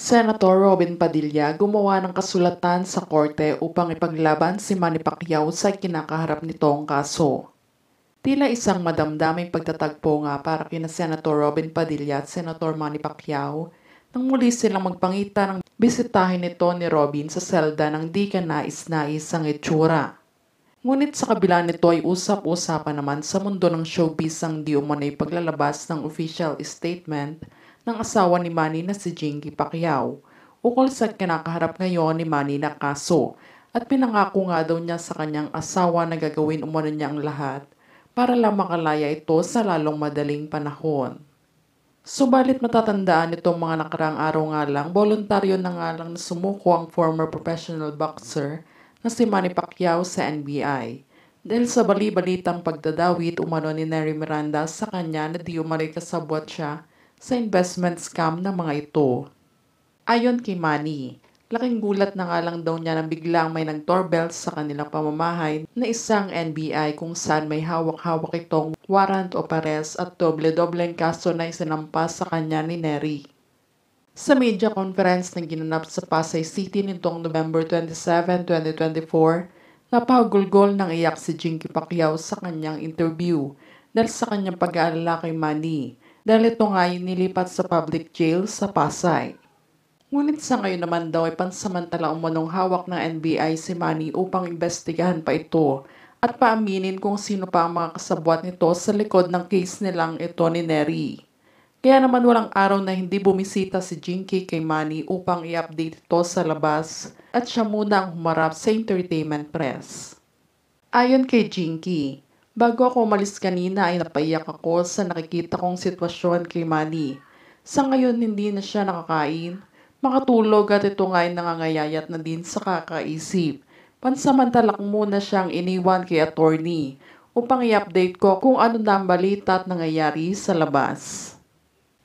Senator Robin Padilla gumawa ng kasulatan sa korte upang ipaglaban si Manny Pacquiao sa kinakaharap nitong kaso. Tila isang madamdaming pagtatagpo nga para kina Senator Robin Padilla at Senator Manny Pacquiao nang muli silang magpangita ng bisitahin nito ni Robin sa selda ng di ka nais-nais ang itsura. Ngunit sa kabila nito ay usap-usapan naman sa mundo ng showbiz ang di umanay paglalabas ng official statement ng asawa ni Manny na si Jinky Pacquiao ukol sa kinakaharap ngayon ni Manny na kaso at pinangako nga daw niya sa kanyang asawa na gagawin umano niya ang lahat para lang makalaya ito sa lalong madaling panahon. Subalit matatandaan nitong mga nakarang araw nga lang, voluntaryo na nga lang na sumuko ang former professional boxer na si Manny Pacquiao sa NBI dahil sa bali-balitang pagdadawit umano ni Nery Miranda sa kanya na di umano'y kasabwat siya sa investment scam ng mga ito. Ayon kay Manny, laking gulat na nga lang daw niya nang biglang may nag-doorbell sa kanilang pamamahay na isang NBI kung saan may hawak-hawak itong warrant of arrest at doble-dobleng kaso na isinampas sa kanya ni Nery. Sa media conference na ginanap sa Pasay City nitong November 27, 2024, napahagulgol ng iyak si Jinky Pacquiao sa kanyang interview dahil sa kanyang pag-aalala kay Manny dahil ito nga ay nilipat sa public jail sa Pasay. Ngunit sa ngayon naman daw ay pansamantala umanong hawak ng NBI si Manny upang imbestigahan pa ito at paaminin kung sino pa ang mga kasabwat nito sa likod ng case nilang ito ni Nery. Kaya naman walang araw na hindi bumisita si Jinky kay Manny upang i-update ito sa labas at siya muna ang humarap sa entertainment press. Ayon kay Jinky, bago ako umalis kanina ay napaiyak ako sa nakikita kong sitwasyon kay Manny. Sa ngayon hindi na siya nakakain, makatulog at ito nga ay nangangayayat na din sa kakaisip. Pansamantala ko muna siyang iniwan kay attorney upang i-update ko kung ano na ang balita at nangyayari sa labas.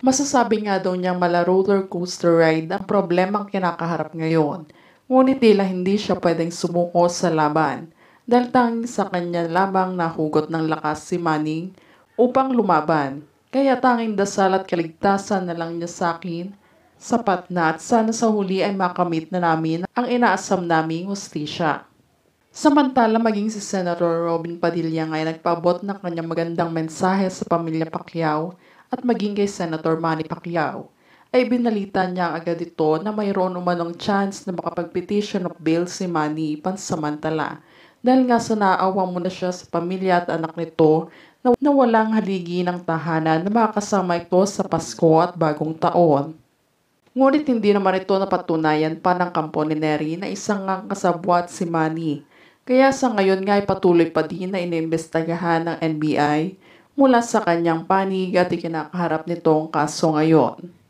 Masasabi nga daw niyang mala roller coaster ride ang problemang kinakaharap ngayon. Ngunit tila hindi siya pwedeng sumuko sa laban dahil tanging sa kanya lamang nahugot ng lakas si Manny upang lumaban. Kaya tanging dasal at kaligtasan na lang niya sa akin, sapat na at sana sa huli ay makamit na namin ang inaasam naming hustisya. Samantala maging si Senator Robin Padilla ay nagpaabot ng kanyang magandang mensahe sa pamilya Pacquiao at maging kay Senator Manny Pacquiao ay binalita niya agad ito na mayroon umanong chance na makapag-petition of bail si Manny pansamantala. Dahil nga sa naawa mo na siya sa pamilya at anak nito na walang haligi ng tahanan na makasama ito sa Pasko at Bagong Taon. Ngunit hindi naman ito napatunayan pa ng kampo ni Nery na isang ngang kasabwat si Manny. Kaya sa ngayon nga ay patuloy pa din na iniimbestigahan ng NBI mula sa kanyang panig at ikinakaharap nitong kaso ngayon.